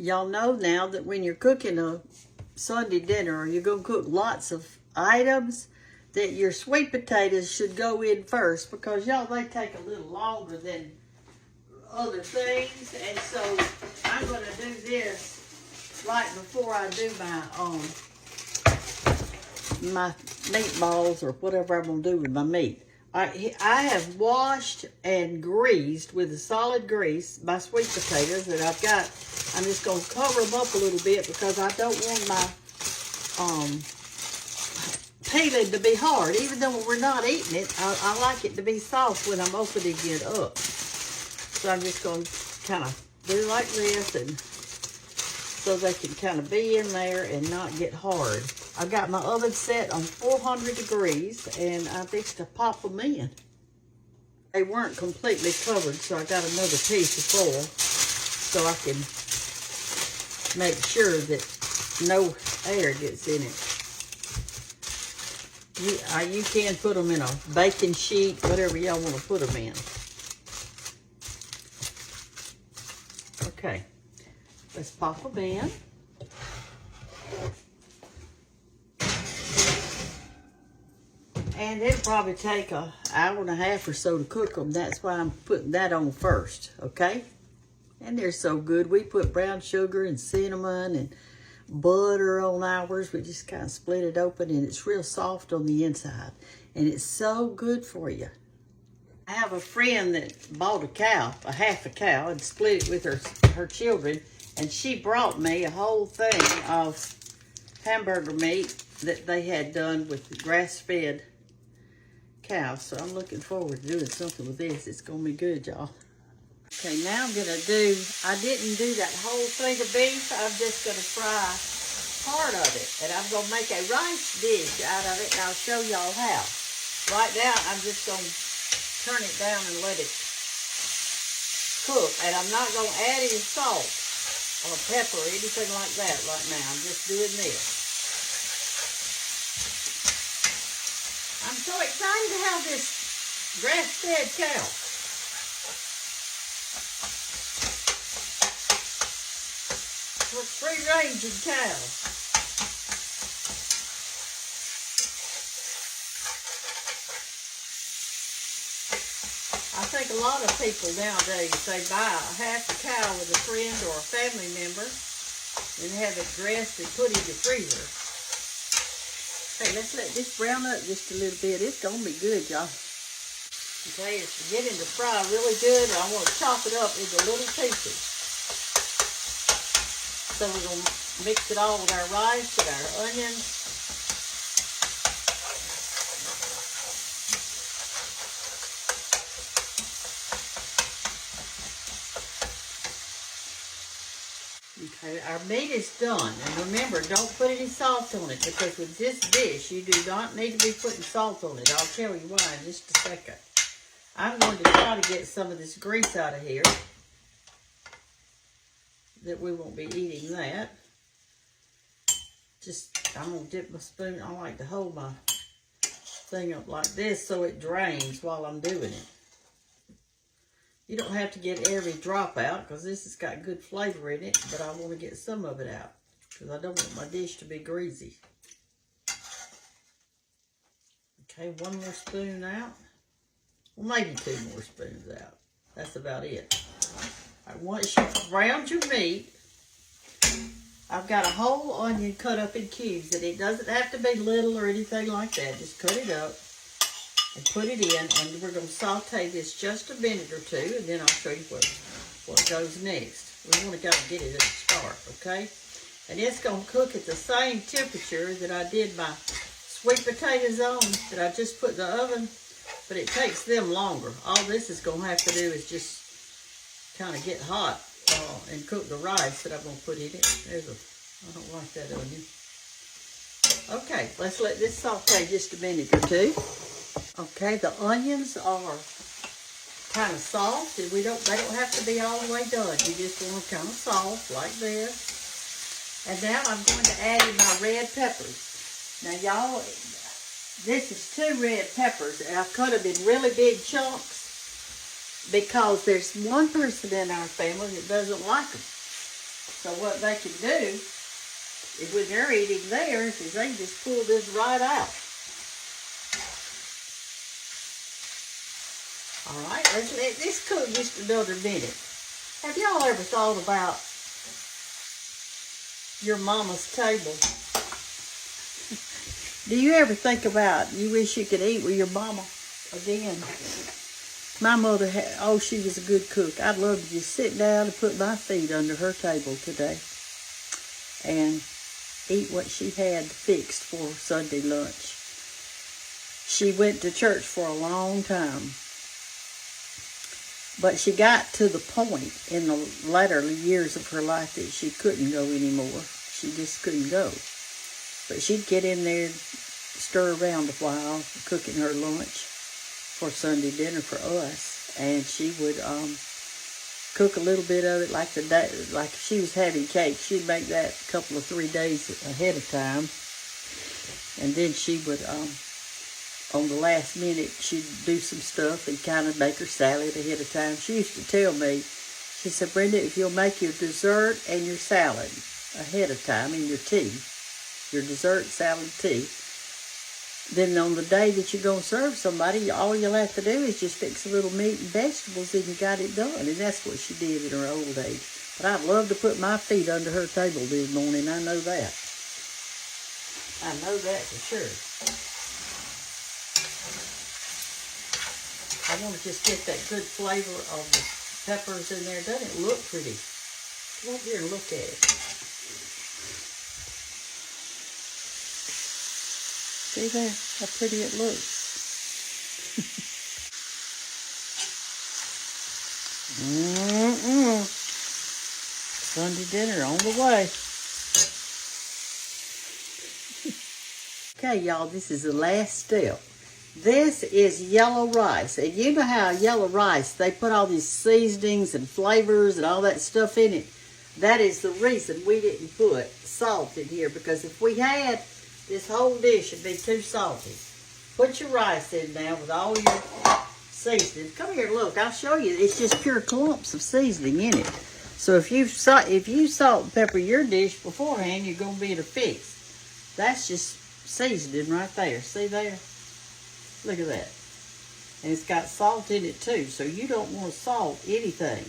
Y'all know now that when you're cooking a Sunday dinner or you're going to cook lots of items, that your sweet potatoes should go in first, because y'all, they take a little longer than other things. And so I'm going to do this right before I do my meatballs or whatever I'm going to do with my meat. I have washed and greased with a solid grease my sweet potatoes that I've got. I'm just going to cover them up a little bit because I don't want my peeling to be hard. Even though we're not eating it, I like it to be soft when I'm opening it up. So I'm just going to kind of do like this, and so they can kind of be in there and not get hard. I got my oven set on 400 degrees, and I fixed to pop them in. They weren't completely covered, so I got another piece of foil so I can make sure that no air gets in it. You can put them in a baking sheet, whatever y'all want to put them in. Okay, let's pop them in. And it'll probably take an hour and a half or so to cook them. That's why I'm putting that on first, okay? And they're so good. We put brown sugar and cinnamon and butter on ours. We just kind of split it open, and it's real soft on the inside. And it's so good for you. I have a friend that bought a cow, a half a cow, and split it with her children. And she brought me a whole thing of hamburger meat that they had done with grass-fed cows. So I'm looking forward to doing something with this. It's going to be good, y'all. Okay, now I'm going to do, I didn't do that whole thing of beef. I'm just going to fry part of it. And I'm going to make a rice dish out of it, and I'll show y'all how. Right now, I'm just going to turn it down and let it cook. And I'm not going to add any salt or pepper or anything like that right now. I'm just doing this. I'm so excited to have this grass-fed cow. We're free-ranging cows. I think a lot of people nowadays, they buy half a cow with a friend or a family member and have it dressed and put in the freezer. Okay, let's let this brown up just a little bit. It's going to be good, y'all. Okay, it's getting to fry really good. I want to chop it up into little pieces. So we're going to mix it all with our rice and our onions. Okay, our meat is done. And remember, don't put any salt on it, because with this dish, you do not need to be putting salt on it. I'll tell you why in just a second. I'm going to try to get some of this grease out of here, that we won't be eating that. I'm going to dip my spoon. I like to hold my thing up like this so it drains while I'm doing it. You don't have to get every drop out, because this has got good flavor in it, but I want to get some of it out because I don't want my dish to be greasy. Okay, one more spoon out. Well, maybe 2 more spoons out. That's about it. All right, once you've browned your meat, I've got a whole onion cut up in cubes, and it doesn't have to be little or anything like that. Just cut it up and put it in, and we're going to saute this just a minute or two, and then I'll show you what goes next. We want to go and get it at the start, okay? And it's going to cook at the same temperature that I did my sweet potatoes on, that I just put in the oven, but it takes them longer. All this is going to have to do is just kind of get hot and cook the rice that I'm going to put in it. I don't like that onion. Okay, let's let this saute just a minute or two. Okay, the onions are kind of soft, and they don't have to be all the way done. You just want them kind of soft like this. And now I'm going to add in my red peppers. Now y'all, this is 2 red peppers, and I've cut them in really big chunks because there's one person in our family that doesn't like them. So what they can do is when they're eating theirs is they can just pull this right out. All right, let's let this cook just another minute. Have y'all ever thought about your mama's table? Do you ever think about you wish you could eat with your mama again? My mother had, oh, she was a good cook. I'd love to just sit down and put my feet under her table today and eat what she had fixed for Sunday lunch. She went to church for a long time. But she got to the point in the latter years of her life that she couldn't go anymore. She just couldn't go. But she'd get in there and stir around a while, cooking her lunch for Sunday dinner for us. And she would cook a little bit of it like the day, like if she was having cake, she'd make that a couple of 3 days ahead of time. And then she would, on the last minute, she'd do some stuff and kind of make her salad ahead of time. She used to tell me, she said, Brenda, if you'll make your dessert and your salad ahead of time and your tea, your dessert, salad, tea, then on the day that you're going to serve somebody, all you'll have to do is just fix a little meat and vegetables and you got it done. And that's what she did in her old age. But I'd love to put my feet under her table this morning. I know that. I know that for sure. I want to just get that good flavor of the peppers in there. Doesn't it look pretty? Come over here and look at it. See there? How pretty it looks. Sunday dinner on the way. Okay, y'all, this is the last step. This is yellow rice. And you know how yellow rice, they put all these seasonings and flavors and all that stuff in it. That is the reason we didn't put salt in here. Because if we had, this whole dish would be too salty. Put your rice in now with all your seasonings. Come here, look, I'll show you. It's just pure clumps of seasoning in it. So if you salt and pepper your dish beforehand, you're going to be in a fix. That's just seasoning right there. See there? Look at that. And it's got salt in it too, so you don't want to salt anything.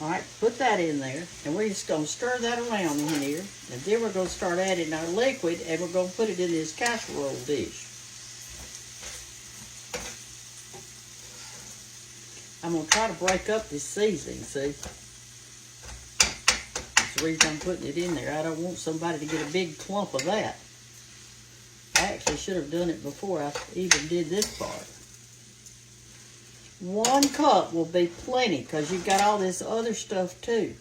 All right, put that in there, and we're just going to stir that around in here, and then we're going to start adding our liquid, and we're going to put it in this casserole dish. I'm going to try to break up this seasoning, see? That's the reason I'm putting it in there. I don't want somebody to get a big clump of that. I actually should have done it before I even did this part. 1 cup will be plenty because you've got all this other stuff too.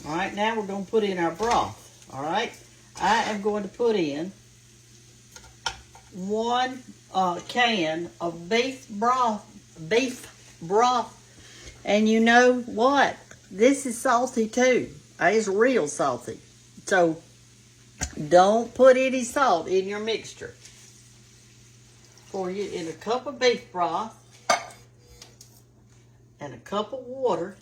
All right, now we're going to put in our broth. All right, I am going to put in 1 can of beef broth. And you know what? This is salty too. It's real salty. So don't put any salt in your mixture. For you, in a cup of beef broth and a cup of water,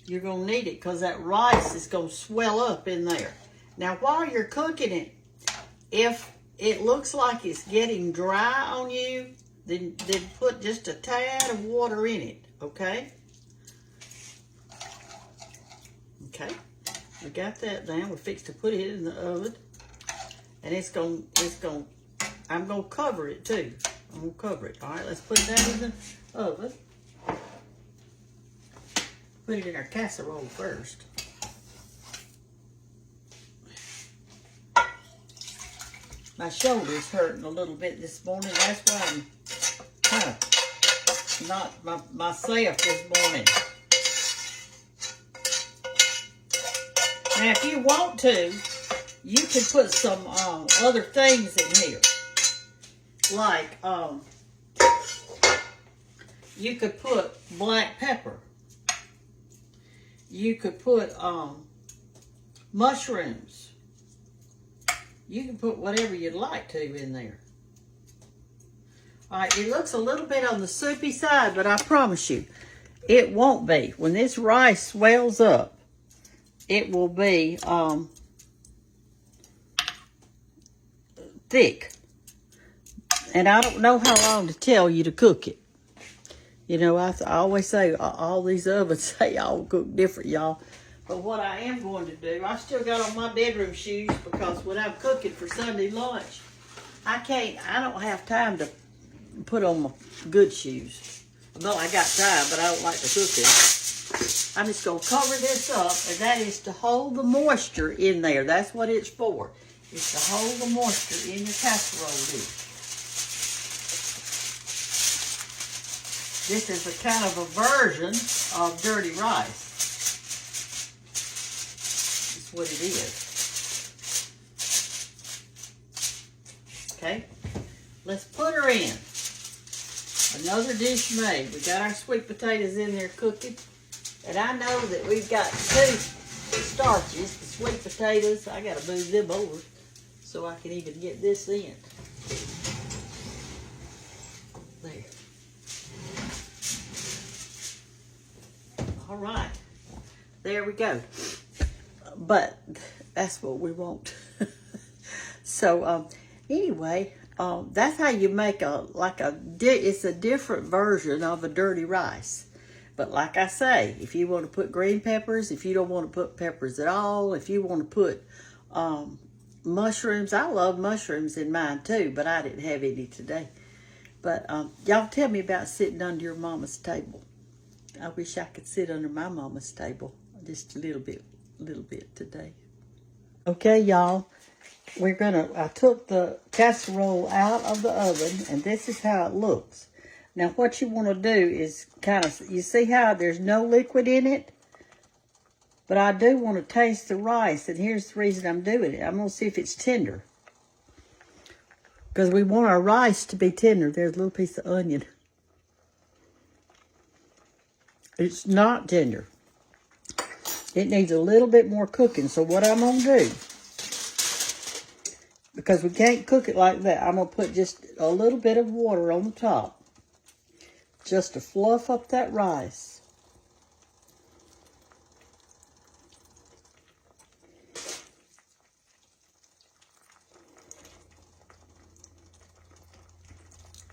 you're going to need it because that rice is going to swell up in there. Now, while you're cooking it, if it looks like it's getting dry on you, then put just a tad of water in it, okay? Okay. We got that down. We're fixed to put it in the oven. And I'm going to cover it too. I'm going to cover it. All right, let's put that in the oven. Put it in our casserole first. My shoulder's hurting a little bit this morning. That's why I'm kind of not myself this morning. Now, if you want to, you can put some other things in here. Like, you could put black pepper. You could put mushrooms. You can put whatever you'd like to in there. All right, it looks a little bit on the soupy side, but I promise you, it won't be. When this rice swells up, it will be thick. And I don't know how long to tell you to cook it. You know, I always say, all these ovens say y'all cook different, y'all. But what I am going to do, I still got on my bedroom shoes because when I'm cooking for Sunday lunch, I don't have time to put on my good shoes. Well, I got time, but I don't like to cook in. I'm just going to cover this up, and that is to hold the moisture in there. That's what it's for. It's to hold the moisture in your casserole dish. This is a kind of a version of dirty rice. That's what it is. Okay, let's put her in. Another dish made. We got our sweet potatoes in there cooking. And I know that we've got 2 starches, the sweet potatoes. I got to move them over so I can even get this in. There. All right. There we go. But that's what we want. So, anyway, that's how you make it's a different version of a dirty rice. But like I say, if you want to put green peppers, if you don't want to put peppers at all, if you want to put mushrooms, I love mushrooms in mine too, but I didn't have any today. But y'all tell me about sitting under your mama's table. I wish I could sit under my mama's table just a little bit today. Okay, y'all. I took the casserole out of the oven, and this is how it looks. Now, what you want to do is you see how there's no liquid in it? But I do want to taste the rice, and here's the reason I'm doing it. I'm going to see if it's tender. Because we want our rice to be tender. There's a little piece of onion. It's not tender. It needs a little bit more cooking. So what I'm going to do, because we can't cook it like that, I'm going to put just a little bit of water on the top. Just to fluff up that rice.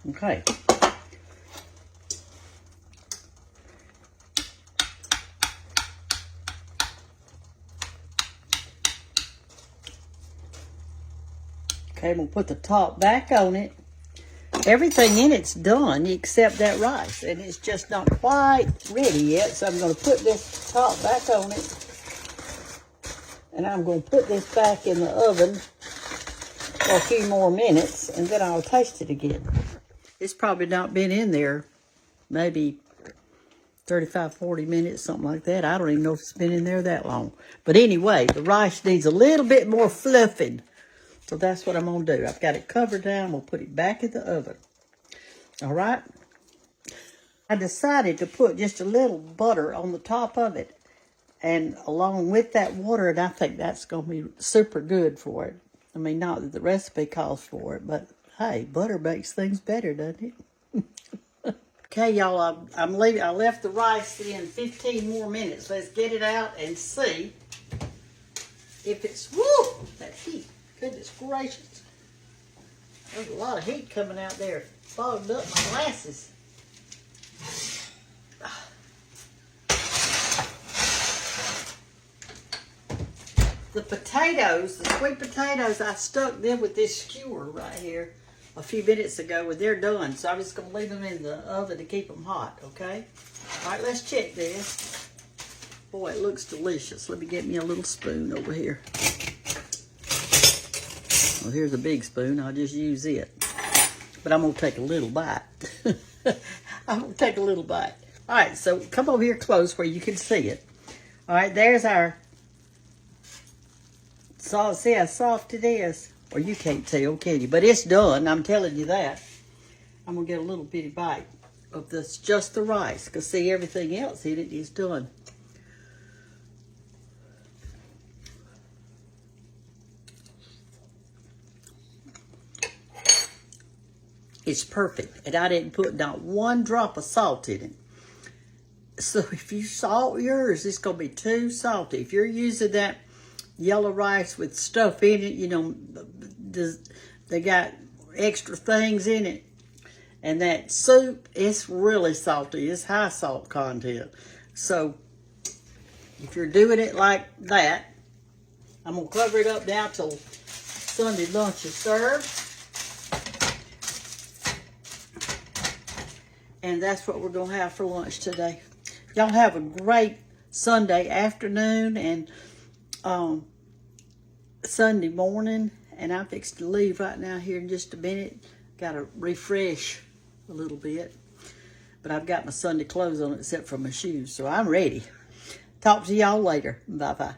Okay. Okay, we'll put the top back on it. Everything in it's done except that rice, and it's just not quite ready yet. So I'm going to put this top back on it, and I'm going to put this back in the oven for a few more minutes, and then I'll taste it again. It's probably not been in there maybe 35, 40 minutes, something like that. I don't even know if it's been in there that long. But anyway, the rice needs a little bit more fluffing. So that's what I'm going to do. I've got it covered down. We'll put it back in the oven. All right? I decided to put just a little butter on the top of it. And along with that water, and I think that's going to be super good for it. I mean, not that the recipe calls for it, but hey, butter makes things better, doesn't it? Okay, y'all, I left the rice in 15 more minutes. Let's get it out and see if it's, woo, that heat. Goodness gracious. There's a lot of heat coming out there. Fogged up my glasses. The potatoes, the sweet potatoes, I stuck them with this skewer right here a few minutes ago, and they're done. So I'm just going to leave them in the oven to keep them hot, okay? All right, let's check this. Boy, it looks delicious. Let me get me a little spoon over here. Well, here's a big spoon. I'll just use it. But I'm going to take a little bite. I'm going to take a little bite. All right, so come over here close where you can see it. All right, there's our sauce. See how soft it is? Or you can't tell, can you? But it's done. I'm telling you that. I'm going to get a little bitty bite of this, just the rice. Because see, everything else in it is done. It's perfect. And I didn't put not one drop of salt in it. So if you salt yours, it's going to be too salty. If you're using that yellow rice with stuff in it, you know, they got extra things in it. And that soup, it's really salty. It's high salt content. So if you're doing it like that, I'm going to cover it up now till Sunday lunch is served. And that's what we're going to have for lunch today. Y'all have a great Sunday afternoon and Sunday morning. And I'm fixing to leave right now here in just a minute. Got to refresh a little bit. But I've got my Sunday clothes on except for my shoes. So I'm ready. Talk to y'all later. Bye-bye.